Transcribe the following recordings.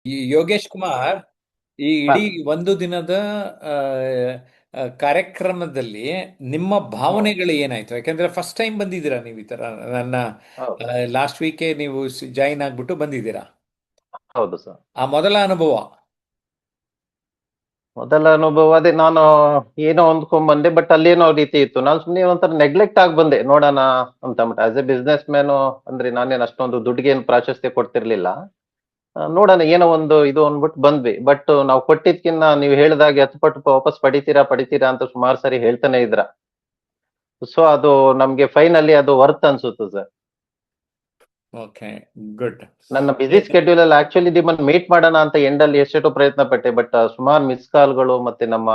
ಈ ಯೋಗೇಶ್ ಕುಮಾರ್, ಈ ಹಾ ಇಡೀ ಒಂದು ದಿನದ ಆ, ಕಾರ್ಯಕ್ರಮದಲ್ಲಿ ನಿಮ್ಮ ಹ್ಮ್ ಭಾವನೆಗಳು ಏನಾಯ್ತು? ಯಾಕಂದ್ರೆ ಫಸ್ಟ್ ಟೈಮ್ ಬಂದಿದ್ದೀರಾ ನೀವು ಈ ತರ. ನನ್ನ ಹೌದು ಲಾಸ್ಟ್ ವೀಕೆ ನೀವು ಜಾಯಿನ್ ಆಗ್ಬಿಟ್ಟು ಬಂದಿದ್ದೀರಾ. ಹೌದು ಸರ್. ಆ ಮೊದಲ ಅನುಭವ. ಮೊದಲ ಅನುಭವ ಅದೇ ನಾನು ಏನೋ ಹೊಂದ್ಕೊಂಡ್ ಬಂದೆ, ಬಟ್ ಅಲ್ಲಿ ಏನೋ ರೀತಿ ಇತ್ತು. ನಾನು ಸುಮ್ಮನೆ ಒಂಥರ ನೆಗ್ಲೆಕ್ಟ್ ಆಗಿ ಬಂದೆ ನೋಡೋಣ ಅಂತ ಅಂದ್ಬಿಟ್ಟು. ಆಸ್ ಎ ಬಿಸ್ನೆಸ್ ಮ್ಯಾನು ಅಂದ್ರೆ ನಾನೇನು ಅಷ್ಟೊಂದು ದುಡ್ಡಿಗೆ ಏನು ಪ್ರಾಶಸ್ತ್ಯ ಕೊಡ್ತಿರ್ಲಿಲ್ಲ. ನೋಡೋಣ ಏನೋ ಒಂದು ಇದು ಅಂದ್ಬಿಟ್ಟು ಬಂದ್ವಿ. ಬಟ್ ನಾವು ಕೊಟ್ಟಿದ್ಕಿನ್ನ ನೀವು ಹೇಳಿದಾಗೆ 10 ಪಟ್ಟು ವಾಪಸ್ ಪಡಿತೀರಾ ಪಡಿತೀರಾ ಅಂತ ಸುಮಾರು ಸರಿ ಹೇಳ್ತಾನೆ ಇದ್ರ. ಸೊ ಅದು ನಮ್ಗೆ ಫೈನಲಿ ಅದು ವರ್ತ್ ಅನ್ಸುತ್ತೆ ಸರ್. Okay, good. ನನ್ನ ಬಿಸಿ ಸ್ಕೆಡ್ಯೂಲ್ ಅಲ್ಲಿ ಆಕ್ಚುಲಿ ನಿಮ್ಮನ್ನ ಮೀಟ್ ಮಾಡೋಣ ಅಂತ ಎಂಡ್ ಅಲ್ಲಿ ಎಷ್ಟೆಷ್ಟೋ ಪ್ರಯತ್ನ ಪಟ್ಟೆ, ಬಟ್ ಸುಮಾರು ಮಿಸ್ ಕಾಲ್ಗಳು ಮತ್ತೆ ನಮ್ಮ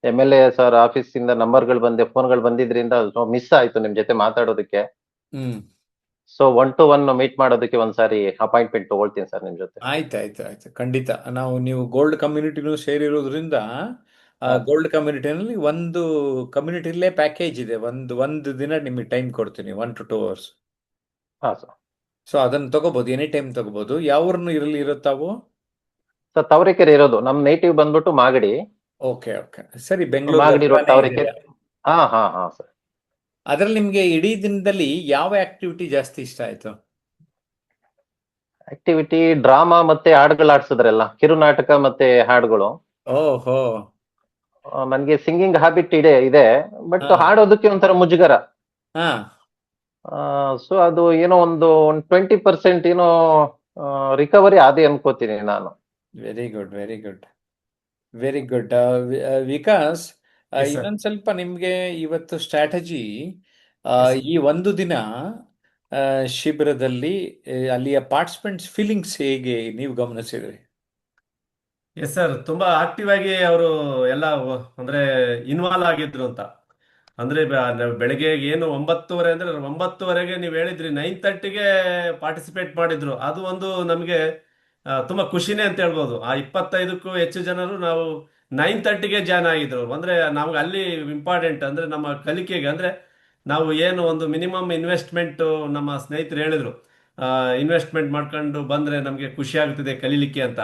MLA ಸರ್ ಆಫೀಸ್ ಇಂದ ನಂಬರ್ಗಳು ಬಂದೆ, ಫೋನ್ಗಳು ಬಂದಿದ್ರಿಂದ ಮಿಸ್ ಆಯ್ತು ನಿಮ್ ಜೊತೆ ಮಾತಾಡೋದಕ್ಕೆ. ಹ್ಮ್. ಸೊ 1 to 1 ಮೀಟ್ ಮಾಡೋದಕ್ಕೆ ಒಂದ್ಸಾರಿ ಅಪಾಯಿಂಟ್ಮೆಂಟ್ ತಗೊಳ್ತೀನಿ ಸರ್ ನಿಮ್ ಜೊತೆ. ಆಯ್ತು, ಖಂಡಿತ. ನೀವು ಗೋಲ್ಡ್ ಕಮ್ಯುನಿಟಿನೂ ಸೇರಿರೋದ್ರಿಂದ ಹಾ ಗೋಲ್ಡ್ ಕಮ್ಯುನಿಟಿನಲ್ಲಿ ಒಂದು ಕಮ್ಯುನಿಟಿಲೇ ಪ್ಯಾಕೇಜ್ ಇದೆ. ಒಂದು ದಿನ ನಿಮಗೆ ಟೈಮ್ ಕೊಡ್ತೀನಿ, 1 to 2 hours. ಹಾ ಸರ್. ಸೊ ಅದನ್ನು ತಗೋಬಹುದು, ಎನಿ ಟೈಮ್ ತಗೋಬಹುದು. ಯಾವ ಊರ್ನು ಇರುತ್ತಾವು? ಸರ್ ತಾವರೆಕೆರೆ ಇರೋದು, ನಮ್ ನೇಟಿವ್ ಬಂದ್ಬಿಟ್ಟು ಮಾಗಡಿ. ಓಕೆ, ಸರಿ. ಬೆಂಗಳೂರಿಗೆ ಮಾಗಡಿ ರೋಡ್ ಹತ್ರನೇ ತಾವರೆಕೆರೆ. ಇದ್ದೀರಾ. ಹಾ ಸರ್. ಅದ್ರಲ್ಲಿ ನಿಮ್ಗೆ ಇಡೀ ದಿನದಲ್ಲಿ ಯಾವ ಆಕ್ಟಿವಿಟಿ ಜಾಸ್ತಿ ಇಷ್ಟ ಆಯ್ತು? ಆಕ್ಟಿವಿಟಿ ಡ್ರಾಮಾ ಮತ್ತೆ ಹಾಡುಗಳು ಆಡ್ಸಿದ್ರಲ್ಲ, ಕಿರುನಾಟಕ ಮತ್ತೆ ಹಾಡುಗಳು. ಓಹೋ. ನನ್ಗೆ ಸಿಂಗಿಂಗ್ ಹ್ಯಾಬಿಟ್ ಇದೆ, ಬಟ್ ಹಾ ಹಾಡೋದಕ್ಕೆ ಒಂಥರ ಮುಜುಗರ. ಹಾ. ಸೊ ಅದು ಏನೋ ಒಂದು 20% ಏನೋ ರಿಕವರಿ ಆದೆ ಅನ್ಕೋತೀನಿ ನಾನು. Very good, very good, very good. Vikas, yes sir. ಇನ್ನೊಂದು ಸ್ವಲ್ಪ ನಿಮ್ಗೆ ಇವತ್ತು ಸ್ಟ್ರಾಟಜಿ. ಎಸ್ ಈ ಒಂದು ದಿನ ಶಿಬಿರದಲ್ಲಿ ಅಲ್ಲಿಯ ಪಾರ್ಟಿಸಿಪೆಂಟ್ಸ್ ಫೀಲಿಂಗ್ಸ್ ಹೇಗೆ ನೀವು ಗಮನಿಸಿದ್ರಿ? ಎಸ್ ಸರ್, ತುಂಬಾ ಆಕ್ಟಿವ್ ಆಗಿ ಅವರು ಎಲ್ಲ ಅಂದ್ರೆ ಇನ್ವಾಲ್ವ್ ಆಗಿದ್ರು ಅಂತ. ಅಂದ್ರೆ ಬೆಳಗ್ಗೆ ಏನು 9:30 ಅಂದ್ರೆ 9:30ಗೆ ನೀವು ಹೇಳಿದ್ರಿ, 9:30ಗೆ ಪಾರ್ಟಿಸಿಪೇಟ್ ಮಾಡಿದ್ರು. ಅದು ಒಂದು ನಮಗೆ ತುಂಬಾ ಖುಷಿನೇ ಅಂತ ಹೇಳ್ಬೋದು. ಆ 25ಕ್ಕೂ ಹೆಚ್ಚು ಜನರು ನಾವು 9:30ಗೆ ಜಾಯ್ನ್ ಆಗಿದ್ರು. ಅಂದ್ರೆ ನಮ್ಗೆ ಅಲ್ಲಿ ಇಂಪಾರ್ಟೆಂಟ್ ಅಂದ್ರೆ ನಮ್ಮ ಕಲಿಕೆಗೆ, ಅಂದ್ರೆ ನಾವು ಏನು ಒಂದು ಮಿನಿಮಮ್ ಇನ್ವೆಸ್ಟ್ಮೆಂಟ್ ನಮ್ಮ ಸ್ನೇಹಿತರು ಹೇಳಿದ್ರು, ಇನ್ವೆಸ್ಟ್ಮೆಂಟ್ ಮಾಡ್ಕೊಂಡು ಬಂದ್ರೆ ನಮಗೆ ಖುಷಿ ಆಗ್ತದೆ ಕಲೀಲಿಕ್ಕೆ ಅಂತ.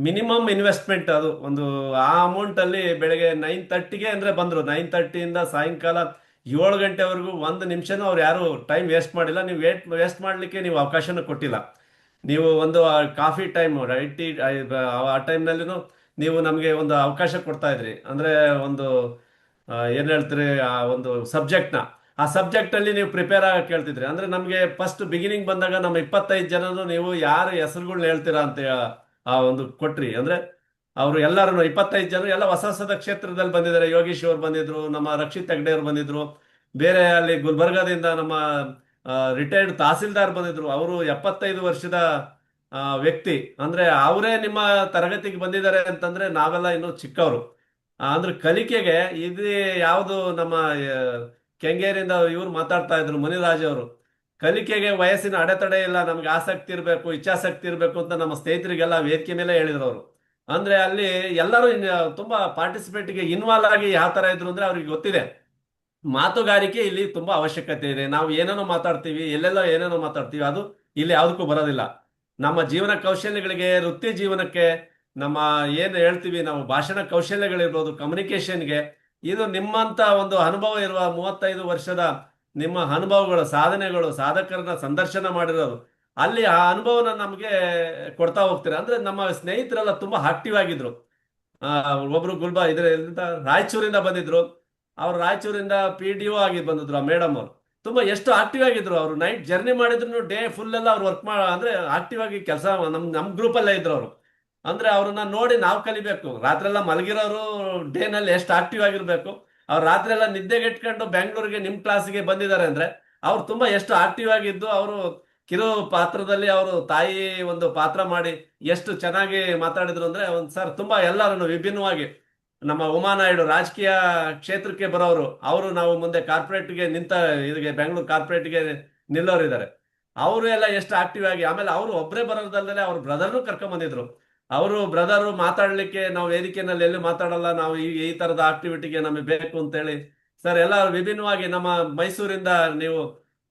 ಮಿನಿಮಮ್ ಇನ್ವೆಸ್ಟ್ಮೆಂಟ್ ಅದು ಒಂದು, ಆ ಅಮೌಂಟ್ ಅಲ್ಲಿ ಬೆಳಗ್ಗೆ 9:30ಗೆ ಅಂದ್ರೆ ಬಂದ್ರು. 9:30ಇಂದ ಸಾಯಂಕಾಲ 7 ಗಂಟೆವರೆಗೂ ಒಂದು ನಿಮಿಷನೂ ಅವ್ರು ಯಾರು ಟೈಮ್ ವೇಸ್ಟ್ ಮಾಡಿಲ್ಲ. ನೀವು ವೇಸ್ಟ್ ಮಾಡ್ಲಿಕ್ಕೆ ನೀವು ಅವಕಾಶನೂ ಕೊಟ್ಟಿಲ್ಲ. ನೀವು ಒಂದು ಕಾಫಿ ಟೈಮ್ ರೈಟ್, ಆ ಟೈಮ್ನಲ್ಲೂ ನೀವು ನಮಗೆ ಒಂದು ಅವಕಾಶ ಕೊಡ್ತಾ ಇದ್ರಿ. ಅಂದ್ರೆ ಒಂದು ಏನ್ ಹೇಳ್ತೀರಿ, ಆ ಒಂದು ಸಬ್ಜೆಕ್ಟ್ನ, ಆ ಸಬ್ಜೆಕ್ಟ್ ಅಲ್ಲಿ ನೀವು ಪ್ರಿಪೇರ್ ಆಗಿ ಕೇಳ್ತಿದ್ರಿ. ಅಂದ್ರೆ ನಮಗೆ ಫಸ್ಟ್ ಬಿಗಿನಿಂಗ್ ಬಂದಾಗ ನಮ್ಮ 25 ಜನನು ನೀವು ಯಾರ ಹೆಸರುಗಳನ್ನ ಹೇಳ್ತೀರಾ ಅಂತ ಆ ಒಂದು ಕೊಟ್ರಿ. ಅಂದ್ರೆ ಅವರು ಎಲ್ಲರೂ 25 ಜನ ಎಲ್ಲ ಹೊಸ ಹೊಸದ ಕ್ಷೇತ್ರದಲ್ಲಿ ಬಂದಿದ್ದಾರೆ. ಯೋಗೀಶ್ ಅವ್ರು ಬಂದಿದ್ರು, ನಮ್ಮ ರಕ್ಷಿತ್ ಹೆಗ್ಡೆ ಅವ್ರು ಬಂದಿದ್ರು, ಬೇರೆ ಅಲ್ಲಿ ಗುಲ್ಬರ್ಗಾದಿಂದ ನಮ್ಮ ರಿಟೈರ್ಡ್ ತಹಸೀಲ್ದಾರ್ ಬಂದಿದ್ರು. ಅವರು 75 ವರ್ಷದ ವ್ಯಕ್ತಿ. ಅಂದ್ರೆ ಅವರೇ ನಿಮ್ಮ ತರಗತಿಗೆ ಬಂದಿದ್ದಾರೆ ಅಂತಂದ್ರೆ ನಾವೆಲ್ಲ ಇನ್ನೂ ಚಿಕ್ಕವರು. ಅಂದ್ರೆ ಕಲಿಕೆಗೆ ಇದು ಯಾವುದು ನಮ್ಮ ಆ, ಕೆಂಗೇರಿಯಿಂದ ಇವ್ರು ಮಾತಾಡ್ತಾ ಇದ್ರು, ಮುನಿರಾಜ್ ಅವರು. ಕಲಿಕೆಗೆ ವಯಸ್ಸಿನ ಅಡೆತಡೆ ಇಲ್ಲ, ನಮ್ಗೆ ಆಸಕ್ತಿ ಇರಬೇಕು, ಇಚ್ಛಾಸಕ್ತಿ ಇರಬೇಕು ಅಂತ ನಮ್ಮ ಸ್ನೇಹಿತರಿಗೆಲ್ಲ ವೇದಿಕೆ ಮೇಲೆ ಹೇಳಿದ್ರು ಅವರು. ಅಂದ್ರೆ ಅಲ್ಲಿ ಎಲ್ಲರೂ ತುಂಬಾ ಪಾರ್ಟಿಸಿಪೇಟ್ಗೆ ಇನ್ವಾಲ್ವ್ ಆಗಿ ಯಾವ ತರ ಇದ್ರು ಅಂದ್ರೆ ಅವ್ರಿಗೆ ಗೊತ್ತಿದೆ ಮಾತುಗಾರಿಕೆ ಇಲ್ಲಿ ತುಂಬಾ ಅವಶ್ಯಕತೆ ಇದೆ. ನಾವು ಏನೇನೋ ಮಾತಾಡ್ತೀವಿ, ಎಲ್ಲೆಲ್ಲೋ ಏನೇನೋ ಮಾತಾಡ್ತೀವಿ, ಅದು ಇಲ್ಲಿ ಯಾವುದಕ್ಕೂ ಬರೋದಿಲ್ಲ. ನಮ್ಮ ಜೀವನ ಕೌಶಲ್ಯಗಳಿಗೆ, ವೃತ್ತಿ ಜೀವನಕ್ಕೆ, ನಮ್ಮ ಏನು ಹೇಳ್ತೀವಿ ನಾವು ಭಾಷಣ ಕೌಶಲ್ಯಗಳಿರ್ಬೋದು, ಕಮ್ಯುನಿಕೇಶನ್ಗೆ, ಇದು ನಿಮ್ಮಂತ ಒಂದು ಅನುಭವ ಇರುವ 35 ವರ್ಷದ ನಿಮ್ಮ ಅನುಭವಗಳು, ಸಾಧನೆಗಳು, ಸಾಧಕರನ್ನ ಸಂದರ್ಶನ ಮಾಡಿರೋದು, ಅಲ್ಲಿ ಆ ಅನುಭವನ ನಮಗೆ ಕೊಡ್ತಾ ಹೋಗ್ತೀರಾ. ಅಂದ್ರೆ ನಮ್ಮ ಸ್ನೇಹಿತರೆಲ್ಲ ತುಂಬಾ ಆಕ್ಟಿವ್ ಆಗಿದ್ರು. ಆ, ಒಬ್ರು ಇದರಿಂದ ರಾಯಚೂರಿಂದ ಬಂದಿದ್ರು. ಅವ್ರು ರಾಯಚೂರಿಂದ PDO ಆಗಿ ಬಂದಿದ್ರು, ಆ ಮೇಡಮ್ ಅವರು. ತುಂಬಾ ಎಷ್ಟು ಆಕ್ಟಿವ್ ಆಗಿದ್ರು. ಅವರು ನೈಟ್ ಜರ್ನಿ ಮಾಡಿದ್ರು, ಡೇ ಫುಲ್ ಎಲ್ಲ ಅವ್ರು ವರ್ಕ್ ಅಂದ್ರೆ ಆಕ್ಟಿವ್ ಆಗಿ ಕೆಲಸ ನಮ್ ಗ್ರೂಪ್ ಅಲ್ಲೇ ಇದ್ರು ಅವರು. ಅಂದ್ರೆ ಅವ್ರನ್ನ ನೋಡಿ ನಾವು ಕಲಿಬೇಕು. ರಾತ್ರಿ ಎಲ್ಲ ಮಲಗಿರೋರು ಡೇನಲ್ಲಿ ಎಷ್ಟು ಆಕ್ಟಿವ್ ಆಗಿರ್ಬೇಕು. ಅವ್ರು ರಾತ್ರಿ ಎಲ್ಲ ನಿದ್ದೆಗೆಟ್ಕೊಂಡು ಬೆಂಗಳೂರಿಗೆ ನಿಮ್ ಕ್ಲಾಸಿಗೆ ಬಂದಿದ್ದಾರೆ ಅಂದ್ರೆ ಅವ್ರು ತುಂಬಾ ಎಷ್ಟು ಆಕ್ಟಿವ್ ಆಗಿದ್ದು. ಅವರು ಕಿರು ಪಾತ್ರದಲ್ಲಿ ಅವರು ತಾಯಿ ಒಂದು ಪಾತ್ರ ಮಾಡಿ ಎಷ್ಟು ಚೆನ್ನಾಗಿ ಮಾತಾಡಿದ್ರು ಅಂದ್ರೆ ಒಂದ್ ಸರ್ ತುಂಬಾ ಎಲ್ಲರನ್ನು ವಿಭಿನ್ನವಾಗಿ. ನಮ್ಮ ಉಮಾನಾಯ್ಡು ರಾಜಕೀಯ ಕ್ಷೇತ್ರಕ್ಕೆ ಬರೋರು, ಅವರು ನಾವು ಮುಂದೆ ಕಾರ್ಪೊರೇಟ್ಗೆ ನಿಂತ, ಇದಕ್ಕೆ ಬೆಂಗಳೂರು ಕಾರ್ಪೊರೇಟ್ಗೆ ನಿಲ್ಲೋರಿದ್ದಾರೆ. ಅವರು ಎಲ್ಲ ಎಷ್ಟು ಆಕ್ಟಿವ್ ಆಗಿ, ಆಮೇಲೆ ಅವರು ಒಬ್ಬರೇ ಬರೋದಲ್ಲದೆ ಅವ್ರ ಬ್ರದರ್ನು ಕರ್ಕೊಂಡ್ ಬಂದಿದ್ರು. ಅವರು ಬ್ರದರು ಮಾತಾಡ್ಲಿಕ್ಕೆ ನಾವು ವೇದಿಕೆಯಲ್ಲಿ ಎಲ್ಲಿ ಮಾತಾಡಲ್ಲ, ನಾವು ಈ ತರದ ಆಕ್ಟಿವಿಟಿಗೆ ನಮಗೆ ಬೇಕು ಅಂತೇಳಿ ಸರ್ ಎಲ್ಲ ವಿಭಿನ್ನವಾಗಿ ನಮ್ಮ ಮೈಸೂರಿಂದ ನೀವು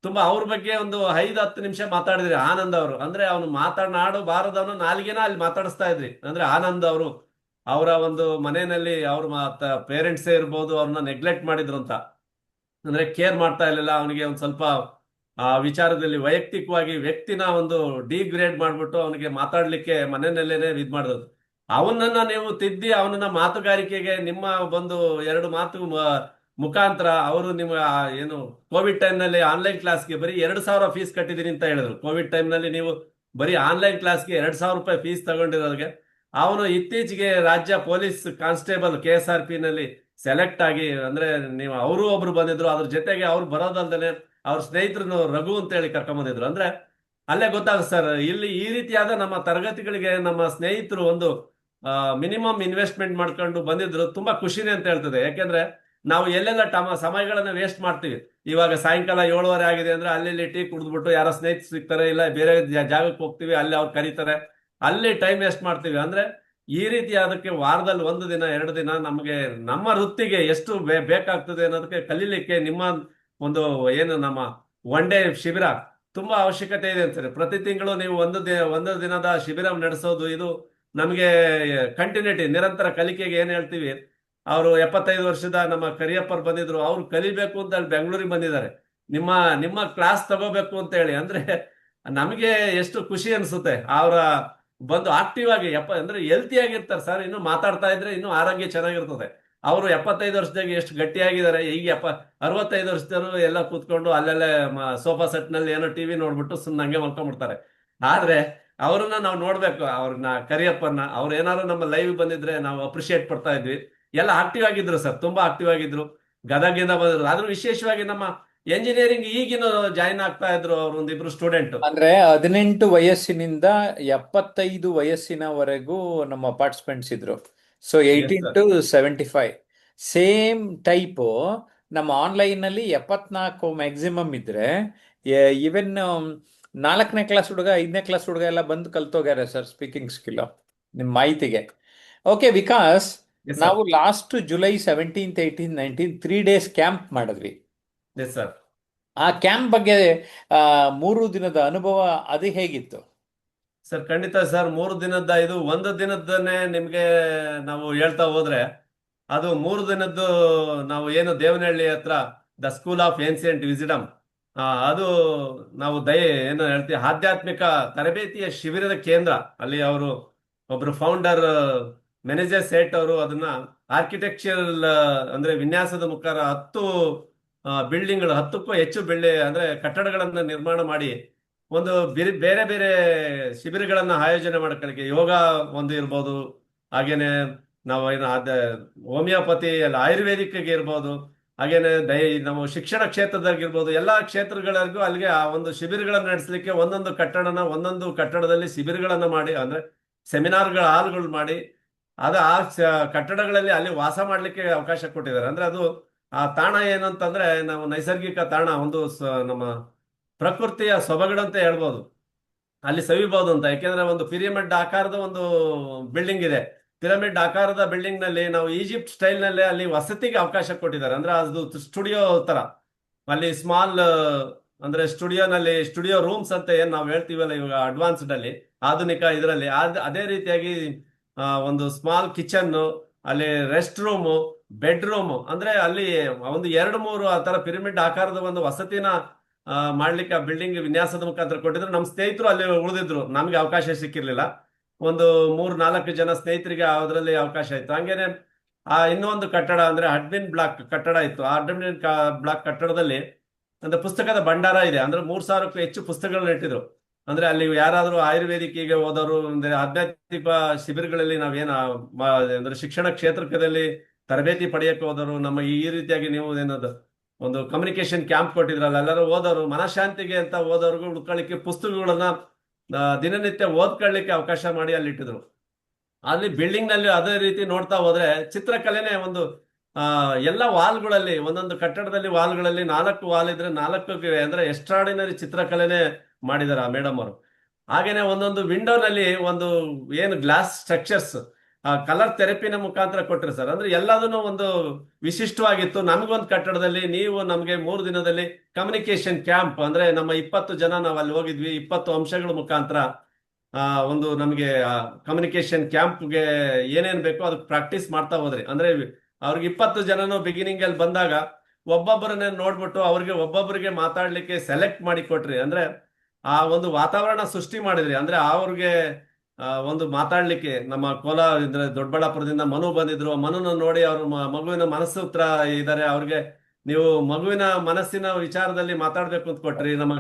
ತುಂಬಾ ಅವ್ರ ಬಗ್ಗೆ ಒಂದು 5-10 ನಿಮಿಷ ಮಾತಾಡಿದ್ರಿ ಆನಂದ್ ಅವರು. ಅಂದ್ರೆ ಅವನು ಮಾತನಾಡಬಾರದವನು ನಾಲ್ಗೆನ ಅಲ್ಲಿ ಮಾತಾಡಿಸ್ತಾ ಇದ್ರಿ. ಅಂದ್ರೆ ಆನಂದ್ ಅವರು ಅವರ ಒಂದು ಮನೆಯಲ್ಲಿ ಅವ್ರ ಪೇರೆಂಟ್ಸೇ ಇರ್ಬೋದು, ಅವ್ರನ್ನ ನೆಗ್ಲೆಕ್ಟ್ ಮಾಡಿದ್ರು ಅಂತ. ಅಂದ್ರೆ ಕೇರ್ ಮಾಡ್ತಾ ಇರ್ಲಿಲ್ಲ ಅವನಿಗೆ. ಒಂದ್ ಸ್ವಲ್ಪ ಆ ವಿಚಾರದಲ್ಲಿ ವೈಯಕ್ತಿಕವಾಗಿ ವ್ಯಕ್ತಿನ ಒಂದು ಡಿಗ್ರೇಡ್ ಮಾಡ್ಬಿಟ್ಟು ಅವನಿಗೆ ಮಾತಾಡ್ಲಿಕ್ಕೆ ಮನೆಯಲ್ಲೇನೆ ಇದ್ ಮಾಡಿದ್ರು. ಅವನನ್ನ ನೀವು ತಿದ್ದಿ ಅವನನ್ನ ಮಾತುಗಾರಿಕೆಗೆ ನಿಮ್ಮ ಒಂದು 2 ಮಾತು ಮುಖಾಂತರ ಅವರು ನಿಮ್ಮ ಏನು ಕೋವಿಡ್ ಟೈಮ್ ನಲ್ಲಿ ಆನ್ಲೈನ್ ಕ್ಲಾಸ್ಗೆ ಬರೀ 2,000 ಫೀಸ್ ಕಟ್ಟಿದೀನಿ ಅಂತ ಹೇಳಿದ್ರು. ಕೋವಿಡ್ ಟೈಮ್ ನಲ್ಲಿ ನೀವು ಬರೀ ಆನ್ಲೈನ್ ಕ್ಲಾಸ್ಗೆ 2,000 ರೂಪಾಯಿ ಫೀಸ್ ತಗೊಂಡಿರೋರಿಗೆ ಅವನು ಇತ್ತೀಚೆಗೆ ರಾಜ್ಯ ಪೊಲೀಸ್ ಕಾನ್ಸ್ಟೇಬಲ್ KSRP ನಲ್ಲಿ ಸೆಲೆಕ್ಟ್ ಆಗಿ, ಅಂದ್ರೆ ನೀವು ಅವರು ಒಬ್ರು ಬಂದಿದ್ರು, ಅದ್ರ ಜೊತೆಗೆ ಅವ್ರು ಬರೋದಲ್ದೇನೆ ಅವ್ರ ಸ್ನೇಹಿತರನ್ನು ರಘು ಅಂತ ಹೇಳಿ ಕರ್ಕೊಂಡ್ ಬಂದಿದ್ರು. ಅಂದ್ರೆ ಅಲ್ಲೇ ಗೊತ್ತಾಗುತ್ತೆ ಸರ್, ಇಲ್ಲಿ ಈ ರೀತಿಯಾದ ನಮ್ಮ ತರಗತಿಗಳಿಗೆ ನಮ್ಮ ಸ್ನೇಹಿತರು ಒಂದು ಮಿನಿಮಮ್ ಇನ್ವೆಸ್ಟ್ಮೆಂಟ್ ಮಾಡ್ಕೊಂಡು ಬಂದಿದ್ರು. ತುಂಬಾ ಖುಷಿನೇ ಅಂತ ಹೇಳ್ತದೆ. ಯಾಕೆಂದ್ರೆ ನಾವು ಎಲ್ಲೆಲ್ಲ ಸಮಯಗಳನ್ನ ವೇಸ್ಟ್ ಮಾಡ್ತೀವಿ. ಇವಾಗ ಸಾಯಂಕಾಲ 7:30 ಆಗಿದೆ ಅಂದ್ರೆ ಅಲ್ಲಿ ಟೀ ಕುಡಿದ್ಬಿಟ್ಟು ಯಾರೋ ಸ್ನೇಹಿತರು ಸಿಗ್ತಾರೆ, ಇಲ್ಲ ಬೇರೆ ಜಾಗಕ್ಕೆ ಹೋಗ್ತೀವಿ, ಅಲ್ಲಿ ಅವ್ರು ಕರೀತಾರೆ, ಅಲ್ಲಿ ಟೈಮ್ ವೇಸ್ಟ್ ಮಾಡ್ತೀವಿ. ಅಂದ್ರೆ ಈ ರೀತಿ ಅದಕ್ಕೆ ವಾರದಲ್ಲಿ 1 ದಿನ 2 ದಿನ ನಮಗೆ ನಮ್ಮ ವೃತ್ತಿಗೆ ಎಷ್ಟು ಬೇಕಾಗ್ತದೆ ಅನ್ನೋದಕ್ಕೆ ಕಲೀಲಿಕ್ಕೆ ನಿಮ್ಮ ಒಂದು ಏನು ನಮ್ಮ ಒನ್ ಡೇ ಶಿಬಿರ ತುಂಬಾ ಅವಶ್ಯಕತೆ ಇದೆ ಅಂತಾರೆ. ಪ್ರತಿ ತಿಂಗಳು ನೀವು ಒಂದು ದಿನದ ಶಿಬಿರ ನಡೆಸೋದು, ಇದು ನಮಗೆ ಕಂಟಿನ್ಯೂಟಿ ನಿರಂತರ ಕಲಿಕೆಗೆ ಏನ್ ಹೇಳ್ತೀವಿ. ಅವರು 75 ವರ್ಷದ ನಮ್ಮ ಕರಿಯಪ್ಪರ್ ಬಂದಿದ್ರು, ಅವ್ರು ಕಲಿಬೇಕು ಅಂತ ಹೇಳಿ ಬೆಂಗಳೂರಿಗೆ ಬಂದಿದ್ದಾರೆ, ನಿಮ್ಮ ನಿಮ್ಮ ಕ್ಲಾಸ್ ತಗೋಬೇಕು ಅಂತ ಹೇಳಿ. ಅಂದ್ರೆ ನಮಗೆ ಎಷ್ಟು ಖುಷಿ ಅನ್ಸುತ್ತೆ ಅವರ ಬಂದು ಆಕ್ಟಿವ್ ಆಗಿ ಅಂದ್ರೆ ಹೆಲ್ತಿ ಆಗಿರ್ತಾರೆ ಸರ್. ಇನ್ನು ಮಾತಾಡ್ತಾ ಇದ್ರೆ ಇನ್ನೂ ಆರೋಗ್ಯ ಚೆನ್ನಾಗಿರ್ತದೆ. ಅವರು 75 ವರ್ಷದಾಗ ಎಷ್ಟು ಗಟ್ಟಿಯಾಗಿದ್ದಾರೆ. ಈಗ 65 ವರ್ಷದವರು ಎಲ್ಲ ಕೂತ್ಕೊಂಡು ಅಲ್ಲೆಲ್ಲ ಸೋಫಾ ಸೆಟ್ ನಲ್ಲಿ ಏನೋ ಟಿವಿ ನೋಡ್ಬಿಟ್ಟು ಸುಮ್ಮನೆ ಹಂಗೆ ಮಲ್ಕೊಂಡ್ಬಿಡ್ತಾರೆ. ಆದ್ರೆ ಅವ್ರನ್ನ ನಾವು ನೋಡ್ಬೇಕು, ಅವ್ರನ್ನ ಕರಿಯಪ್ಪನ. ಅವ್ರು ಏನಾದ್ರು ನಮ್ಮ ಲೈವ್ ಬಂದಿದ್ರೆ ನಾವು ಅಪ್ರಿಶಿಯೇಟ್ ಪಡ್ತಾ ಇದ್ವಿ. ಎಲ್ಲ ಆಕ್ಟಿವ್ ಆಗಿದ್ರು ಸರ್, ತುಂಬಾ ಆಕ್ಟಿವ್ ಆಗಿದ್ರು. ಗದಗಿಂದ ಬಂದಿದ್ರು. ಆದ್ರೂ ವಿಶೇಷವಾಗಿ ನಮ್ಮ ಎಂಜಿನಿಯರಿಂಗ್ ಈಗಿನ ಜಾಯಿನ್ ಆಗ್ತಾ ಇದ್ರು ಅವ್ರು ಒಂದಿಬ್ರು ಸ್ಟೂಡೆಂಟ್. ಅಂದ್ರೆ 18 ವಯಸ್ಸಿನಿಂದ 75 ವಯಸ್ಸಿನವರೆಗೂ ನಮ್ಮ ಪಾರ್ಟಿಸಿಪೆಂಟ್ಸ್ ಇದ್ರು. So 18 to 75 same type. ನಮ್ಮ ಆನ್ಲೈನ್ ನಲ್ಲಿ 74 ಮ್ಯಾಕ್ಸಿಮಮ್ ಇದ್ರೆ, ಈವನ್ 4ನೇ ಕ್ಲಾಸ್ ಹುಡುಗ 5ನೇ ಕ್ಲಾಸ್ ಹುಡುಗ ಎಲ್ಲ ಬಂದು ಕಲ್ತೋಗ್ಯಾರೆ ಸರ್ ಸ್ಪೀಕಿಂಗ್ ಸ್ಕಿಲ್. ನಿಮ್ಮ ಮಾಹಿತಿಗೆ. Okay, Vikas, yes sir. ನಾವು last July 17th 18th 19th 3 days camp ಮಾಡಿದ್ವಿ. Yes sir. ಆ ಕ್ಯಾಂಪ್ ಬಗ್ಗೆ 3 ದಿನದ ಅನುಭವ ಅದು ಹೇಗಿತ್ತು? ಸರ್ ಖಂಡಿತ ಸರ್. 3 ದಿನದ ಇದು 1 ದಿನದನ್ನೇ ನಿಮ್ಗೆ ನಾವು ಹೇಳ್ತಾ ಹೋದ್ರೆ, ಅದು 3 ದಿನದ್ದು ನಾವು ಏನು ದೇವನಹಳ್ಳಿ ಹತ್ರ ದ ಸ್ಕೂಲ್ ಆಫ್ ಏನ್ಸಿಯಂಟ್ ವಿಸಿಡಮ್, ಅದು ನಾವು ಏನು ಹೇಳ್ತೀವಿ ಆಧ್ಯಾತ್ಮಿಕ ತರಬೇತಿಯ ಶಿಬಿರದ ಕೇಂದ್ರ. ಅಲ್ಲಿ ಅವರು ಒಬ್ರು ಫೌಂಡರ್ ಮ್ಯಾನೇಜರ್ ಸೇಟ್ ಅವರು ಅದನ್ನ ಆರ್ಕಿಟೆಕ್ಚರಲ್ ಅಂದ್ರೆ ವಿನ್ಯಾಸದ ಮುಖಾಂತರ 10 ಬಿಲ್ಡಿಂಗ್ಗಳು, 10ಕ್ಕೂ ಹೆಚ್ಚು ಅಂದ್ರೆ ಕಟ್ಟಡಗಳನ್ನ ನಿರ್ಮಾಣ ಮಾಡಿ ಒಂದು ಬೇರೆ ಬೇರೆ ಶಿಬಿರಗಳನ್ನ ಆಯೋಜನೆ ಮಾಡ್ಕೊಳ್ಳಿಕ್ಕೆ. ಯೋಗ ಒಂದು ಇರ್ಬೋದು, ಹಾಗೇನೆ ನಾವು ಏನು ಹೋಮಿಯೋಪತಿ ಅಲ್ಲ ಆಯುರ್ವೇದಿಕ್ ಇರ್ಬೋದು, ಹಾಗೇನೆ ನಮ್ಮ ಶಿಕ್ಷಣ ಕ್ಷೇತ್ರದಾಗಿರ್ಬೋದು, ಎಲ್ಲಾ ಕ್ಷೇತ್ರಗಳಿಗೂ ಅಲ್ಲಿಗೆ ಆ ಒಂದು ಶಿಬಿರಗಳನ್ನ ನಡೆಸಲಿಕ್ಕೆ ಒಂದೊಂದು ಕಟ್ಟಡದಲ್ಲಿ ಶಿಬಿರಗಳನ್ನ ಮಾಡಿ, ಅಂದ್ರೆ ಸೆಮಿನಾರ್ಗಳ ಹಾಲ್ಗಳು ಮಾಡಿ, ಆ ಕಟ್ಟಡಗಳಲ್ಲಿ ಅಲ್ಲಿ ವಾಸ ಮಾಡ್ಲಿಕ್ಕೆ ಅವಕಾಶ ಕೊಟ್ಟಿದ್ದಾರೆ. ಅಂದ್ರೆ ಅದು ಆ ತಾಣ ಏನಂತಂದ್ರೆ ನಾವು ನೈಸರ್ಗಿಕ ತಾಣ, ಒಂದು ನಮ್ಮ ಪ್ರಕೃತಿಯ ಸೊಬಗಡು ಅಂತ ಹೇಳ್ಬೋದು. ಅಲ್ಲಿ ಸವಿಬಹುದು ಅಂತ. ಯಾಕೆಂದ್ರೆ ಒಂದು ಪಿರಮಿಡ್ ಆಕಾರದ ಒಂದು ಬಿಲ್ಡಿಂಗ್ ಇದೆ. ಪಿರಮಿಡ್ ಆಕಾರದ ಬಿಲ್ಡಿಂಗ್ ನಲ್ಲಿ ನಾವು ಈಜಿಪ್ಟ್ ಸ್ಟೈಲ್ ನಲ್ಲಿ ಅಲ್ಲಿ ವಸತಿಗೆ ಅವಕಾಶ ಕೊಟ್ಟಿದ್ದಾರೆ. ಅಂದ್ರೆ ಅದು ಸ್ಟುಡಿಯೋ ತರ. ಅಲ್ಲಿ ಸ್ಮಾಲ್ ಅಂದ್ರೆ ಸ್ಟುಡಿಯೋ ರೂಮ್ಸ್ ಅಂತ ಏನ್ ನಾವು ಹೇಳ್ತೀವಲ್ಲ ಇವಾಗ ಅಡ್ವಾನ್ಸ್ಡ್ ಅಲ್ಲಿ, ಆಧುನಿಕ ಇದರಲ್ಲಿ ಅದೇ ರೀತಿಯಾಗಿ ಒಂದು ಸ್ಮಾಲ್ ಕಿಚನ್, ಅಲ್ಲಿ ರೆಸ್ಟ್ ರೂಮು, ಬೆಡ್ರೂಮ್, ಅಂದ್ರೆ ಅಲ್ಲಿ ಒಂದು 2-3 ಆ ತರ ಪಿರಮಿಡ್ ಆಕಾರದ ಒಂದು ವಸತಿನ ಮಾಡ್ಲಿಕ್ಕೆ ಆ ಬಿಲ್ಡಿಂಗ್ ವಿನ್ಯಾಸದ ಮುಖಾಂತರ ಕೊಟ್ಟಿದ್ರು. ನಮ್ಮ ಸ್ನೇಹಿತರು ಅಲ್ಲಿ ಉಳಿದಿದ್ರು, ನಮ್ಗೆ ಅವಕಾಶ ಸಿಕ್ಕಿರ್ಲಿಲ್ಲ. ಒಂದು 3-4 ಜನ ಸ್ನೇಹಿತರಿಗೆ ಅದರಲ್ಲಿ ಅವಕಾಶ ಇತ್ತು. ಹಂಗೇನೆ ಇನ್ನೊಂದು ಕಟ್ಟಡ ಅಂದ್ರೆ ಅಡ್ಮಿನ್ ಬ್ಲಾಕ್ ಕಟ್ಟಡ ಇತ್ತು. ಆ ಅಡ್ಮಿನ್ ಬ್ಲಾಕ್ ಕಟ್ಟಡದಲ್ಲಿ ಅಂದ್ರೆ ಪುಸ್ತಕದ ಭಂಡಾರ ಇದೆ. ಅಂದ್ರೆ 3,000ಕ್ಕೂ ಹೆಚ್ಚು ಪುಸ್ತಕಗಳನ್ನ ಇಟ್ಟಿದ್ರು. ಅಂದ್ರೆ ಅಲ್ಲಿ ಯಾರಾದ್ರೂ ಆಯುರ್ವೇದಿಕ್ಕಿಗೆ ಹೋದವರು, ಅಂದ್ರೆ ಆಧ್ಯಾತ್ಮಿಕ ಶಿಬಿರಗಳಲ್ಲಿ ಅಂದ್ರೆ ಶಿಕ್ಷಣ ಕ್ಷೇತ್ರದಲ್ಲಿ ತರಬೇತಿ ಪಡೆಯಕ್ಕೆ ಹೋದವರು, ನಮ್ಮ ಈ ರೀತಿಯಾಗಿ ನೀವು ಏನದು ಒಂದು ಕಮ್ಯುನಿಕೇಶನ್ ಕ್ಯಾಂಪ್ ಕೊಟ್ಟಿದ್ರಲ್ಲ, ಎಲ್ಲರೂ ಓದೋರು ಮನಃಶಾಂತಿಗೆ ಅಂತ ಓದೋರ್ಗು ಉಳ್ಕೊಳ್ಳಿಕ್ಕೆ ಪುಸ್ತಕಗಳನ್ನ ದಿನನಿತ್ಯ ಓದ್ಕೊಳ್ಳಿಕ್ಕೆ ಅವಕಾಶ ಮಾಡಿ ಅಲ್ಲಿ ಇಟ್ಟಿದ್ರು. ಅಲ್ಲಿ ಬಿಲ್ಡಿಂಗ್ ನಲ್ಲಿ ಅದೇ ರೀತಿ ನೋಡ್ತಾ ಹೋದ್ರೆ ಚಿತ್ರಕಲೆನೇ ಒಂದು ಎಲ್ಲ ವಾಲ್ಗಳಲ್ಲಿ, ಒಂದೊಂದು ಕಟ್ಟಡದಲ್ಲಿ ವಾಲ್ಗಳಲ್ಲಿ 4 ವಾಲ್ ಇದ್ರೆ 4 ಅಂದ್ರೆ ಎಕ್ಸ್ಟ್ರಾಡಿನರಿ ಚಿತ್ರಕಲೆನೇ ಮಾಡಿದಾರೆ ಆ ಮೇಡಮ್ ಅವರು. ಹಾಗೇನೆ ಒಂದೊಂದು ವಿಂಡೋನಲ್ಲಿ ಒಂದು ಏನು ಗ್ಲಾಸ್ ಸ್ಟ್ರಕ್ಚರ್ಸ್, ಕಲರ್ ಥೆರಪಿನ ಮುಖಾಂತರ ಕೊಟ್ರಿ ಸರ್. ಅಂದ್ರೆ ಎಲ್ಲದನ್ನು ಒಂದು ವಿಶಿಷ್ಟವಾಗಿತ್ತು. ನಮಗೊಂದು ಕಟ್ಟಡದಲ್ಲಿ ನೀವು ನಮಗೆ 3 ದಿನದಲ್ಲಿ ಕಮ್ಯುನಿಕೇಶನ್ ಕ್ಯಾಂಪ್, ಅಂದ್ರೆ ನಮ್ಮ 20 ಜನ ನಾವು ಅಲ್ಲಿ ಹೋಗಿದ್ವಿ. 20 ಅಂಶಗಳ ಮುಖಾಂತರ ಒಂದು ನಮಗೆ ಕಮ್ಯುನಿಕೇಶನ್ ಕ್ಯಾಂಪ್ಗೆ ಏನೇನ್ ಬೇಕೋ ಅದಕ್ಕೆ ಪ್ರಾಕ್ಟೀಸ್ ಮಾಡ್ತಾ ಹೋದ್ರಿ. ಅಂದ್ರೆ ಅವ್ರಿಗೆ 20 ಜನನು ಬಿಗಿನಿಂಗ್ ಅಲ್ಲಿ ಬಂದಾಗ ಒಬ್ಬೊಬ್ಬರನ್ನ ನೋಡ್ಬಿಟ್ಟು ಅವ್ರಿಗೆ ಒಬ್ಬೊಬ್ಬರಿಗೆ ಮಾತಾಡ್ಲಿಕ್ಕೆ ಸೆಲೆಕ್ಟ್ ಮಾಡಿ ಕೊಟ್ರಿ. ಅಂದ್ರೆ ಆ ಒಂದು ವಾತಾವರಣ ಸೃಷ್ಟಿ ಮಾಡಿದ್ರಿ. ಅಂದ್ರೆ ಅವ್ರಿಗೆ ಒಂದು ಮಾತಾಡ್ಲಿಕ್ಕೆ ನಮ್ಮ ಕೋಲಾರ ಅಂದ್ರೆ ದೊಡ್ಡಬಳ್ಳಾಪುರದಿಂದ ಮನು ಬಂದಿದ್ರು. ಮನುನ ನೋಡಿ ಅವ್ರ ಮಗುವಿನ ಮನಸ್ಸು ಹತ್ರ ಇದ್ದಾರೆ. ಅವ್ರಿಗೆ ನೀವು ಮಗುವಿನ ಮನಸ್ಸಿನ ವಿಚಾರದಲ್ಲಿ ಮಾತಾಡ್ಬೇಕು ಅಂತ ಕೊಟ್ರಿ. ನಮ್ಮ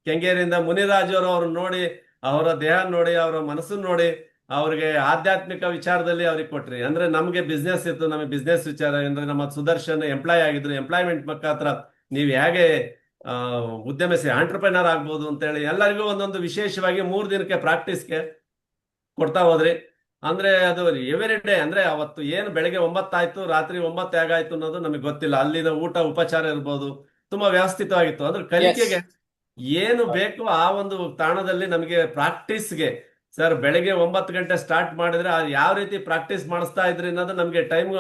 ಕೆಂಗೇರಿಯಿಂದ ಮುನಿರಾಜ್ ಅವರು ಅವ್ರನ್ನ ನೋಡಿ, ಅವರ ದೇಹ ನೋಡಿ, ಅವರ ಮನಸ್ಸನ್ನು ನೋಡಿ ಅವ್ರಿಗೆ ಆಧ್ಯಾತ್ಮಿಕ ವಿಚಾರದಲ್ಲಿ ಅವ್ರಿಗೆ ಕೊಟ್ರಿ. ಅಂದ್ರೆ ನಮ್ಗೆ ಬಿಸ್ನೆಸ್ ಇತ್ತು, ನಮಗೆ ಬಿಸ್ನೆಸ್ ವಿಚಾರ ಅಂದ್ರೆ ನಮ್ಮ ಸುದರ್ಶನ್ ಎಂಪ್ಲಾಯ್ ಆಗಿದ್ರು. ಎಂಪ್ಲಾಯ್ಮೆಂಟ್ ಮುಖಾಂತರ ನೀವು ಹೇಗೆ ಉದ್ಯಮಿಸಿ ಆಂಟ್ರಪ್ರಿನರ್ ಆಗ್ಬೋದು ಅಂತೇಳಿ ಎಲ್ಲರಿಗೂ ಒಂದೊಂದು ವಿಶೇಷವಾಗಿ 3 ದಿನಕ್ಕೆ ಪ್ರಾಕ್ಟೀಸ್ಗೆ ಕೊಡ್ತಾ ಹೋದ್ರಿ. ಅಂದ್ರೆ ಅದು ಎವ್ರಿ ಡೇ, ಅಂದ್ರೆ ಅವತ್ತು ಏನು ಬೆಳಗ್ಗೆ 9 ಆಯ್ತು ರಾತ್ರಿ 9 ಹೇಗಾಯ್ತು ಅನ್ನೋದು ನಮಗೆ ಗೊತ್ತಿಲ್ಲ. ಅಲ್ಲಿನ ಊಟ ಉಪಚಾರ ಇರ್ಬೋದು, ತುಂಬಾ ವ್ಯವಸ್ಥಿತವಾಗಿತ್ತು. ಅಂದ್ರೆ ಎಸ್. ಕಲಿಕೆಗೆ ಏನು ಬೇಕು ಆ ಒಂದು ತಾಣದಲ್ಲಿ ನಮಗೆ ಪ್ರಾಕ್ಟೀಸ್ಗೆ ಸರ್ ಬೆಳಗ್ಗೆ 9 ಗಂಟೆ ಸ್ಟಾರ್ಟ್ ಮಾಡಿದ್ರೆ ಯಾವ ರೀತಿ ಪ್ರಾಕ್ಟೀಸ್ ಮಾಡಿಸ್ತಾ ಇದ್ರಿ ಅನ್ನೋದು ನಮಗೆ ಟೈಮ್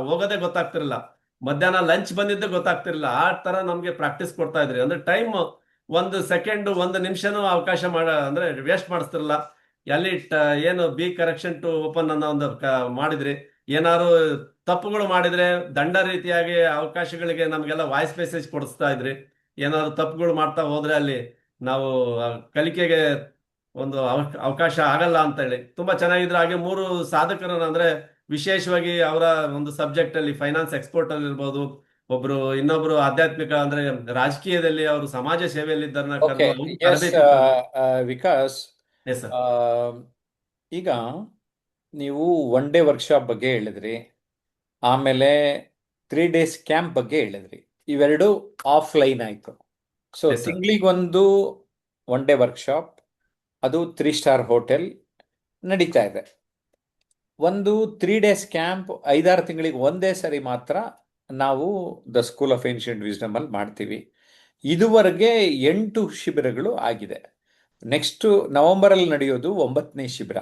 ಹೋಗೋದೇ ಗೊತ್ತಾಗ್ತಿರಲಿಲ್ಲ. ಮಧ್ಯಾಹ್ನ ಲಂಚ್ ಬಂದಿದ್ದೇ ಗೊತ್ತಾಗ್ತಿರ್ಲಿಲ್ಲ. ಆ ತರ ನಮ್ಗೆ ಪ್ರಾಕ್ಟೀಸ್ ಕೊಡ್ತಾ ಇದ್ರಿ. ಅಂದ್ರೆ ಟೈಮ್ 1 ಸೆಕೆಂಡ್ 1 ನಿಮಿಷನೂ ಅವಕಾಶ ಅಂದ್ರೆ ವೇಸ್ಟ್ ಮಾಡಿಸ್ತಿರಲ್ಲ. ಎಲ್ಲಿ ಏನು ಬಿ ಕರೆಕ್ಷನ್ ಟು ಓಪನ್ ಅನ್ನೋ ಒಂದು ಮಾಡಿದ್ರಿ. ಏನಾದ್ರು ತಪ್ಪುಗಳು ಮಾಡಿದ್ರೆ ದಂಡ ರೀತಿಯಾಗಿ ಅವಕಾಶಗಳಿಗೆ ನಮ್ಗೆಲ್ಲ ವಾಯ್ಸ್ ಮೆಸೇಜ್ ಕೊಡಿಸ್ತಾ ಇದ್ರಿ. ಏನಾದ್ರು ತಪ್ಪುಗಳು ಮಾಡ್ತಾ ಹೋದ್ರೆ ಅಲ್ಲಿ ನಾವು ಕಲಿಕೆಗೆ ಒಂದು ಅವಕಾಶ ಆಗಲ್ಲ ಅಂತ ಹೇಳಿ ತುಂಬಾ ಚೆನ್ನಾಗಿದ್ರು. ಹಾಗೆ 3 ಸಾಧಕರನ್ನ ಅಂದ್ರೆ ವಿಶೇಷವಾಗಿ ಅವರ ಒಂದು ಸಬ್ಜೆಕ್ಟ್ ಅಲ್ಲಿ ಫೈನಾನ್ಸ್ ಎಕ್ಸ್ಪೋರ್ಟ್ ಅಲ್ಲಿ ಇರ್ಬೋದು, ಇನ್ನೊಬ್ರು ಆಧ್ಯಾತ್ಮಿಕ ಅಂದ್ರೆ ರಾಜಕೀಯದಲ್ಲಿ ಅವರು ಸಮಾಜ ಸೇವೆಯಲ್ಲಿ ಇದ್ದಾರನ್ನ ಓಕೆ. ಕರೆದು ಅವ್ರಿಗೆ ಎಸ್. ತರಬೇತಿ ಕೊಟ್ರು. Vikas, yes sir. ಆ, ಈಗ ನೀವು 1 ಡೇ ವರ್ಕ್ಶಾಪ್ ಬಗ್ಗೆ ಹೇಳಿದ್ರಿ, ಆಮೇಲೆ 3 ಡೇಸ್ ಕ್ಯಾಂಪ್ ಬಗ್ಗೆ ಹೇಳಿದ್ರಿ. ಇವೆರಡು ಆಫ್ಲೈನ್ ಆಯ್ತು. So yes sir. ತಿಂಗಳಿಗೊಂದು 1 ಡೇ ವರ್ಕ್ಶಾಪ್, ಅದು 3 ಸ್ಟಾರ್ ಹೋಟೆಲ್ ನಡೀತಾ ಇದೆ. ಒಂದು 3 ಡೇಸ್ ಕ್ಯಾಂಪ್ 5-6 ತಿಂಗಳಿಗೆ ಒಂದೇ ಸರಿ ಮಾತ್ರ ನಾವು the school of ancient wisdom ಅಲ್ಲಿ ಮಾಡ್ತೀವಿ. ಇದುವರೆಗೆ 8 ಶಿಬಿರಗಳು ಆಗಿದೆ. ನೆಕ್ಸ್ಟ್ ನವೆಂಬರಲ್ಲಿ ನಡೆಯೋದು 9ನೇ ಶಿಬಿರ.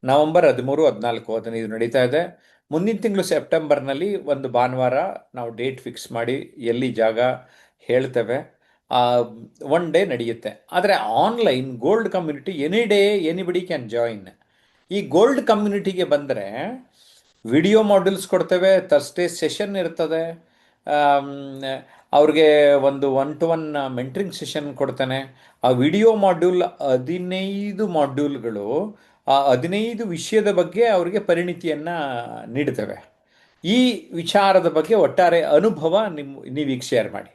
ನವೆಂಬರ್ 13, 14, 15 ನಡೀತಾ ಇದೆ. ಮುಂದಿನ ತಿಂಗಳು ಸೆಪ್ಟೆಂಬರ್ನಲ್ಲಿ ಒಂದು ಭಾನುವಾರ ನಾವು ಡೇಟ್ ಫಿಕ್ಸ್ ಮಾಡಿ ಎಲ್ಲಿ ಜಾಗ ಹೇಳ್ತೇವೆ. 1 ಡೇ ನಡೆಯುತ್ತೆ. ಆದರೆ online gold community any day anybody can join. ಈ ಗೋಲ್ಡ್ ಕಮ್ಯುನಿಟಿಗೆ ಬಂದರೆ ವಿಡಿಯೋ ಮಾಡ್ಯೂಲ್ಸ್ ಕೊಡ್ತೇವೆ, ಥರ್ಸ್ಡೇ ಸೆಷನ್ ಇರ್ತದೆ, ಅವ್ರಿಗೆ ಒಂದು 1-to-1 ಮೆಂಟ್ರಿಂಗ್ ಸೆಷನ್ ಕೊಡ್ತಾನೆ. ಆ ವಿಡಿಯೋ ಮಾಡ್ಯೂಲ್ 15 ಮಾಡ್ಯೂಲ್ಗಳು ಆ 15 ವಿಷಯದ ಬಗ್ಗೆ ಅವರಿಗೆ ಪರಿಣಿತಿಯನ್ನು ನೀಡ್ತವೆ. ಈ ವಿಚಾರದ ಬಗ್ಗೆ ಒಟ್ಟಾರೆ ಅನುಭವ ನೀವೀಗ ಶೇರ್ ಮಾಡಿ.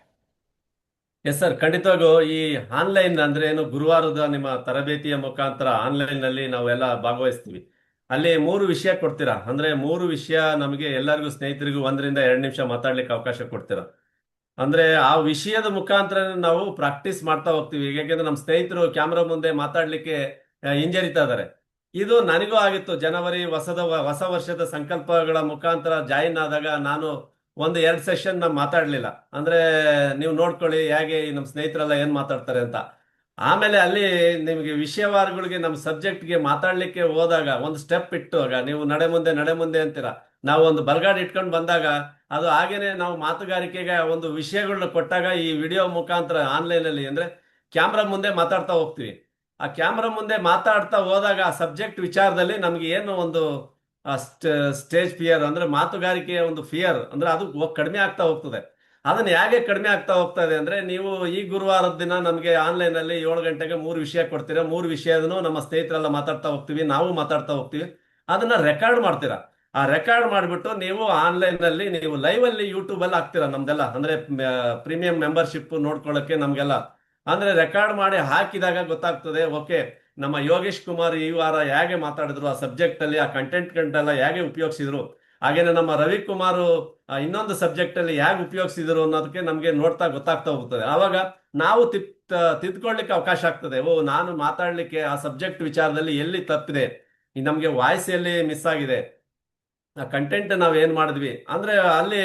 ಎಸ್ ಸರ್, ಖಂಡಿತವಾಗೂ ಈ ಆನ್ಲೈನ್ ಅಂದ್ರೆ ಏನು, ಗುರುವಾರದ ನಿಮ್ಮ ತರಬೇತಿಯ ಮುಖಾಂತರ ಆನ್ಲೈನ್ ನಲ್ಲಿ ನಾವೆಲ್ಲ ಭಾಗವಹಿಸ್ತೀವಿ. ಅಲ್ಲಿ 3 ವಿಷಯ ಕೊಡ್ತೀರಾ. ಅಂದ್ರೆ 3 ವಿಷಯ ನಮಗೆ ಎಲ್ಲರಿಗೂ ಸ್ನೇಹಿತರಿಗೂ 1-2 ನಿಮಿಷ ಮಾತಾಡ್ಲಿಕ್ಕೆ ಅವಕಾಶ ಕೊಡ್ತೀರಾ. ಅಂದ್ರೆ ಆ ವಿಷಯದ ಮುಖಾಂತರ ನಾವು ಪ್ರಾಕ್ಟೀಸ್ ಮಾಡ್ತಾ ಹೋಗ್ತೀವಿ. ಯಾಕೆಂದ್ರೆ ನಮ್ಮ ಸ್ನೇಹಿತರು ಕ್ಯಾಮ್ರಾ ಮುಂದೆ ಮಾತಾಡ್ಲಿಕ್ಕೆ ಹಿಂಜರಿತಾ ಇದಾರೆ. ಇದು ನನಗೂ ಆಗಿತ್ತು. ಜನವರಿ ಹೊಸ ವರ್ಷದ ಸಂಕಲ್ಪಗಳ ಮುಖಾಂತರ ಜಾಯಿನ್ ಆದಾಗ ನಾನು 1-2 ಸೆಷನ್ ಮಾತಾಡ್ಲಿಲ್ಲ. ಅಂದ್ರೆ ನೀವು ನೋಡ್ಕೊಳ್ಳಿ ಹೇಗೆ ಈ ನಮ್ಮ ಸ್ನೇಹಿತರೆಲ್ಲ ಏನ್ ಮಾತಾಡ್ತಾರೆ ಅಂತ. ಆಮೇಲೆ ಅಲ್ಲಿ ನಿಮಗೆ ವಿಷಯವಾರಗಳಿಗೆ ನಮ್ಮ ಸಬ್ಜೆಕ್ಟ್ಗೆ ಮಾತಾಡ್ಲಿಕ್ಕೆ ಹೋದಾಗ ಒಂದು ಸ್ಟೆಪ್ ಇಟ್ಟುವಾಗ ನೀವು ನಡೆ ಮುಂದೆ ಅಂತೀರಾ. ನಾವು ಒಂದು ಬಲಗಾಡ್ ಇಟ್ಕೊಂಡು ಬಂದಾಗ ಅದು ಹಾಗೇನೆ ನಾವು ಮಾತುಗಾರಿಕೆಗೆ ಒಂದು ವಿಷಯಗಳನ್ನ ಕೊಟ್ಟಾಗ ಈ ವಿಡಿಯೋ ಮುಖಾಂತರ ಆನ್ಲೈನ್ ಅಲ್ಲಿ ಅಂದ್ರೆ ಕ್ಯಾಮ್ರಾ ಮುಂದೆ ಮಾತಾಡ್ತಾ ಹೋಗ್ತೀವಿ. ಆ ಕ್ಯಾಮ್ರಾ ಮುಂದೆ ಮಾತಾಡ್ತಾ ಹೋದಾಗ ಆ ಸಬ್ಜೆಕ್ಟ್ ವಿಚಾರದಲ್ಲಿ ನಮ್ಗೆ ಏನು ಒಂದು ಸ್ಟೇಜ್ ಫಿಯರ್ ಅಂದ್ರೆ ಮಾತುಗಾರಿಕೆಯ ಒಂದು ಫಿಯರ್ ಅಂದ್ರೆ ಅದು ಕಡಿಮೆ ಆಗ್ತಾ ಹೋಗ್ತದೆ. ಅದನ್ನ ಹೇಗೆ ಕಡಿಮೆ ಆಗ್ತಾ ಹೋಗ್ತಾ ಇದೆ ಅಂದ್ರೆ, ನೀವು ಈ ಗುರುವಾರದ ದಿನ ನಮಗೆ ಆನ್ಲೈನ್ ಅಲ್ಲಿ 7 ಗಂಟೆಗೆ 3 ವಿಷಯ ಕೊಡ್ತೀರಾ. 3 ವಿಷಯದನ್ನು ನಮ್ಮ ಸ್ನೇಹಿತರೆಲ್ಲ ಮಾತಾಡ್ತಾ ಹೋಗ್ತೀವಿ, ನಾವು ಮಾತಾಡ್ತಾ ಹೋಗ್ತೀವಿ. ಅದನ್ನ ರೆಕಾರ್ಡ್ ಮಾಡ್ತೀರಾ. ಆ ರೆಕಾರ್ಡ್ ಮಾಡಿಬಿಟ್ಟು ನೀವು ಆನ್ಲೈನ್ ಅಲ್ಲಿ ನೀವು ಲೈವ್ ಅಲ್ಲಿ ಯೂಟ್ಯೂಬ್ ಅಲ್ಲಿ ಹಾಕ್ತೀರಾ. ನಮ್ದೆಲ್ಲ ಅಂದ್ರೆ ಪ್ರೀಮಿಯಂ ಮೆಂಬರ್ಶಿಪ್ ನೋಡ್ಕೊಳ್ಳೋಕೆ ನಮ್ಗೆಲ್ಲ ಅಂದ್ರೆ ರೆಕಾರ್ಡ್ ಮಾಡಿ ಹಾಕಿದಾಗ ಗೊತ್ತಾಗ್ತದೆ. ಓಕೆ, ನಮ್ಮ ಯೋಗೇಶ್ ಕುಮಾರ್ ಈ ವಾರ ಹೇಗೆ ಮಾತಾಡಿದ್ರು, ಆ ಸಬ್ಜೆಕ್ಟ್ ಅಲ್ಲಿ ಆ ಕಂಟೆಂಟ್ ಹೇಗೆ ಉಪಯೋಗಿಸಿದ್ರು, ಹಾಗೇನೆ ನಮ್ಮ ರವಿಕುಮಾರ್ ಇನ್ನೊಂದು ಸಬ್ಜೆಕ್ಟ್ ಅಲ್ಲಿ ಹೇಗೆ ಉಪಯೋಗಿಸಿದ್ರು ಅನ್ನೋದಕ್ಕೆ ನಮ್ಗೆ ನೋಡ್ತಾ ಗೊತ್ತಾಗ್ತಾ ಹೋಗ್ತದೆ. ಆವಾಗ ನಾವು ತಿದ್ಕೊಳ್ಳಿಕ್ಕೆ ಅವಕಾಶ ಆಗ್ತದೆ. ಓ, ನಾನು ಮಾತಾಡ್ಲಿಕ್ಕೆ ಆ ಸಬ್ಜೆಕ್ಟ್ ವಿಚಾರದಲ್ಲಿ ಎಲ್ಲಿ ತಪ್ಪಿದೆ, ನಮ್ಗೆ ವಾಯ್ಸ್ ಎಲ್ಲಿ ಮಿಸ್ ಆಗಿದೆ, ಆ ಕಂಟೆಂಟ್ ನಾವ್ ಏನ್ ಮಾಡಿದ್ವಿ ಅಂದ್ರೆ ಅಲ್ಲಿ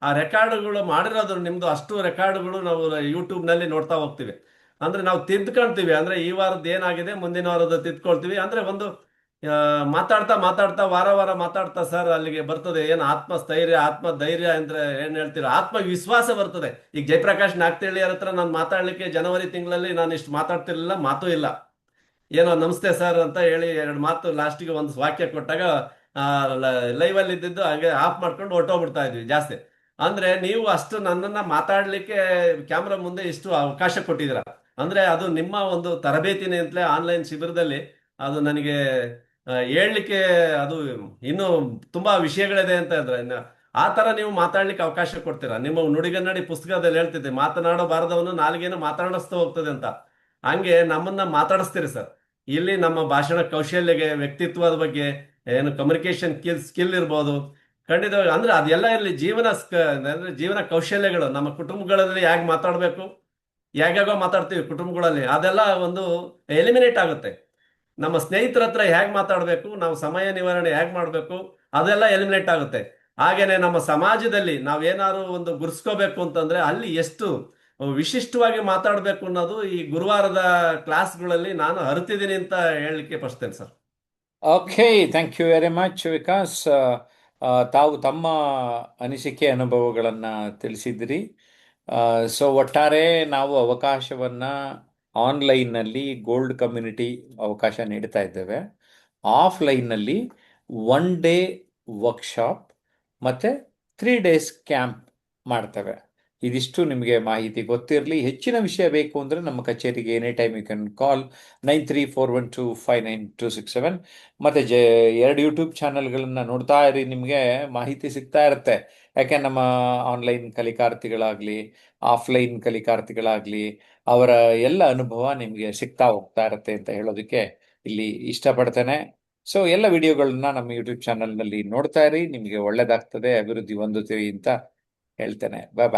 ಆ ರೆಕಾರ್ಡ್ಗಳು ಮಾಡಿರೋದು ನಿಮ್ದು ಅಷ್ಟು ರೆಕಾರ್ಡ್ಗಳು ನಾವು ಯೂಟ್ಯೂಬ್ ನಲ್ಲಿ ನೋಡ್ತಾ ಹೋಗ್ತೀವಿ. ಅಂದ್ರೆ ನಾವು ತಿದ್ಕೊಳ್ತೀವಿ. ಅಂದ್ರೆ ಈ ವಾರದ್ದು ಏನಾಗಿದೆ ಮುಂದಿನ ವಾರದ ತಿದ್ಕೊಳ್ತೀವಿ. ಅಂದ್ರೆ ಒಂದು ಮಾತಾಡ್ತಾ ಮಾತಾಡ್ತಾ ವಾರ ವಾರ ಮಾತಾಡ್ತಾ ಸರ್ ಅಲ್ಲಿಗೆ ಬರ್ತದೆ ಏನು ಆತ್ಮಸ್ಥೈರ್ಯ ಆತ್ಮಧೈರ್ಯ ಅಂದ್ರೆ ಏನ್ ಹೇಳ್ತೀರಾ, ಆತ್ಮವಿಶ್ವಾಸ ಬರ್ತದೆ. ಈಗ ಜಯಪ್ರಕಾಶ್ ನಾಗ್ತಿಹಳ್ಳಿ ಅವ್ರ ಹತ್ರ ನಾನು ಮಾತಾಡ್ಲಿಕ್ಕೆ ಜನವರಿ ತಿಂಗಳಲ್ಲಿ ನಾನು ಇಷ್ಟು ಮಾತಾಡ್ತಿರ್ಲಿಲ್ಲ, ಮಾತೂ ಇಲ್ಲ. ಏನೋ ನಮಸ್ತೆ ಸರ್ ಅಂತ ಹೇಳಿ ಎರಡು ಮಾತು ಲಾಸ್ಟಿಗೆ ಒಂದು ವಾಕ್ಯ ಕೊಟ್ಟಾಗ ಲೈವ್ ಅಲ್ಲಿ ಇದ್ದಿದ್ದು ಹಾಗೆ ಆಫ್ ಮಾಡ್ಕೊಂಡು ಹೊರ್ಟೋಗ್ಬಿಡ್ತಾ ಇದ್ವಿ ಜಾಸ್ತಿ. ಅಂದ್ರೆ ನೀವು ಅಷ್ಟು ನನ್ನನ್ನ ಮಾತಾಡ್ಲಿಕ್ಕೆ ಕ್ಯಾಮ್ರಾ ಮುಂದೆ ಇಷ್ಟು ಅವಕಾಶ ಕೊಟ್ಟಿದ್ದೀರ, ಅಂದ್ರೆ ಅದು ನಿಮ್ಮ ಒಂದು ತರಬೇತಿನೇ ಅಂತಲೇ ಆನ್ಲೈನ್ ಶಿಬಿರದಲ್ಲಿ ಅದು ನನಗೆ ಹೇಳ್ಲಿಕ್ಕೆ ಅದು ಇನ್ನು ತುಂಬಾ ವಿಷಯಗಳಿದೆ ಅಂತ ಇದ್ರೆ ಆ ತರ ನೀವು ಮಾತಾಡ್ಲಿಕ್ಕೆ ಅವಕಾಶ ಕೊಡ್ತೀರಾ. ನಿಮ್ಮ ನುಡಿಗನ್ನಡಿ ಪುಸ್ತಕದಲ್ಲಿ ಹೇಳ್ತಿದ್ದೆ, ಮಾತನಾಡಬಾರದವನು ನಾಲ್ಗೇನು ಮಾತನಾಡಿಸ್ತಾ ಹೋಗ್ತದೆ ಅಂತ. ಹಂಗೆ ನಮ್ಮನ್ನ ಮಾತಾಡಿಸ್ತೀರಿ ಸರ್. ಇಲ್ಲಿ ನಮ್ಮ ಭಾಷಣ ಕೌಶಲ್ಯಗೆ, ವ್ಯಕ್ತಿತ್ವದ ಬಗ್ಗೆ, ಏನು ಕಮ್ಯುನಿಕೇಶನ್ ಸ್ಕಿಲ್ ಇರ್ಬೋದು, ಖಂಡಿತವಾಗಿ ಅಂದ್ರೆ ಅದೆಲ್ಲ ಇರಲಿ. ಅಂದ್ರೆ ಜೀವನ ಕೌಶಲ್ಯಗಳು ನಮ್ಮ ಕುಟುಂಬಗಳಲ್ಲಿ ಹೇಗೆ ಮಾತಾಡಬೇಕು, ಹೇಗ್ಯಾಗೋ ಮಾತಾಡ್ತೀವಿ ಕುಟುಂಬಗಳಲ್ಲಿ, ಅದೆಲ್ಲ ಒಂದು ಎಲಿಮಿನೇಟ್ ಆಗುತ್ತೆ. ನಮ್ಮ ಸ್ನೇಹಿತರ ಹತ್ರ ಹೇಗೆ ಮಾತಾಡಬೇಕು, ನಾವು ಸಮಯ ನಿವಾರಣೆ ಹೇಗೆ ಮಾಡಬೇಕು, ಅದೆಲ್ಲ ಎಲಿಮಿನೇಟ್ ಆಗುತ್ತೆ. ಹಾಗೇನೆ ನಮ್ಮ ಸಮಾಜದಲ್ಲಿ ನಾವೇನಾದ್ರು ಒಂದು ಗುರ್ಸ್ಕೋಬೇಕು ಅಂತಂದ್ರೆ ಅಲ್ಲಿ ಎಷ್ಟು ವಿಶಿಷ್ಟವಾಗಿ ಮಾತಾಡಬೇಕು ಅನ್ನೋದು ಈ ಗುರುವಾರದ ಕ್ಲಾಸ್ಗಳಲ್ಲಿ ನಾನು ಅರಿತಿದ್ದೀನಿ ಅಂತ ಹೇಳಲಿಕ್ಕೆ ಬಯಸ್ತೇನೆ sir. Okay, thank you very much Vikas. ತಾವು ತಮ್ಮ ಅನಿಸಿಕೆ ಅನುಭವಗಳನ್ನು ತಿಳಿಸಿದಿರಿ. ಸೊ ಒಟ್ಟಾರೆ ನಾವು ಅವಕಾಶವನ್ನು ಆನ್ಲೈನ್ನಲ್ಲಿ ಗೋಲ್ಡ್ ಕಮ್ಯುನಿಟಿ ಅವಕಾಶ ನೀಡ್ತಾ ಇದ್ದೇವೆ. ಆಫ್ಲೈನ್ನಲ್ಲಿ 1 ಡೇ ವರ್ಕ್ಶಾಪ್ ಮತ್ತು 3 ಡೇಸ್ ಕ್ಯಾಂಪ್ ಮಾಡ್ತೇವೆ. ಇದಿಷ್ಟು ನಿಮಗೆ ಮಾಹಿತಿ ಗೊತ್ತಿರಲಿ. ಹೆಚ್ಚಿನ ವಿಷಯ ಬೇಕು ಅಂದರೆ ನಮ್ಮ ಕಚೇರಿಗೆ any time you can call 9341259267. ಮತ್ತು 2 ಯೂಟ್ಯೂಬ್ ಚಾನಲ್ಗಳನ್ನು ನೋಡ್ತಾ ಇರಿ, ನಿಮಗೆ ಮಾಹಿತಿ ಸಿಗ್ತಾ ಇರುತ್ತೆ. ಯಾಕೆ ನಮ್ಮ ಆನ್ಲೈನ್ ಕಲಿಕಾರ್ಥಿಗಳಾಗಲಿ ಆಫ್ಲೈನ್ ಕಲಿಕಾರ್ಥಿಗಳಾಗಲಿ ಅವರ ಎಲ್ಲ ಅನುಭವ ನಿಮಗೆ ಸಿಗ್ತಾ ಹೋಗ್ತಾ ಇರುತ್ತೆ ಅಂತ ಹೇಳೋದಕ್ಕೆ ಇಲ್ಲಿ ಇಷ್ಟಪಡ್ತೇನೆ. ಸೊ ಎಲ್ಲ ವಿಡಿಯೋಗಳನ್ನ ನಮ್ಮ ಯೂಟ್ಯೂಬ್ ಚಾನಲ್ನಲ್ಲಿ ನೋಡ್ತಾ ಇರಿ, ನಿಮಗೆ ಒಳ್ಳೆಯದಾಗ್ತದೆ, ಅಭಿವೃದ್ಧಿ ಹೊಂದುತ್ತೀರಿ ಅಂತ ಹೇಳ್ತೇನೆ. ಬಾಯ್ ಬಾಯ್.